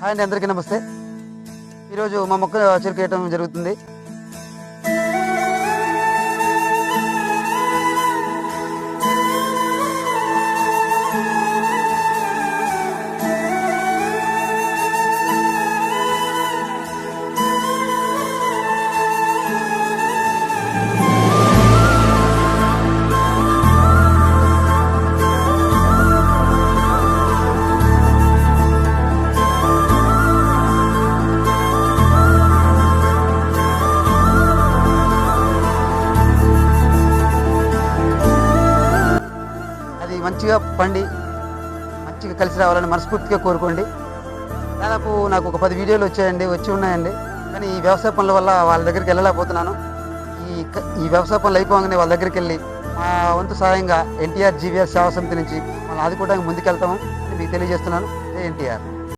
Hi అండి, అందరికీ నమస్తే. ఈరోజు మా మొక్క చెరుకు వేయటం జరుగుతుంది. అది మంచిగా పండి మంచిగా కలిసి రావాలని మనస్ఫూర్తిగా కోరుకోండి. దాదాపు నాకు ఒక 10 వీడియోలు వచ్చి ఉన్నాయండి. కానీ ఈ వ్యవసాయ పనుల వల్ల వాళ్ళ దగ్గరికి వెళ్ళలేకపోతున్నాను. ఈ వ్యవసాయ పనులు అయిపోగానే వాళ్ళ దగ్గరికి వెళ్ళి మా వంతు సహాయంగా ఎన్టీఆర్ జీవీఆర్ సేవా సమితి నుంచి వాళ్ళని ఆదుకోవడానికి ముందుకెళ్తాము అని మీకు తెలియజేస్తున్నాను. ఎన్టీఆర్.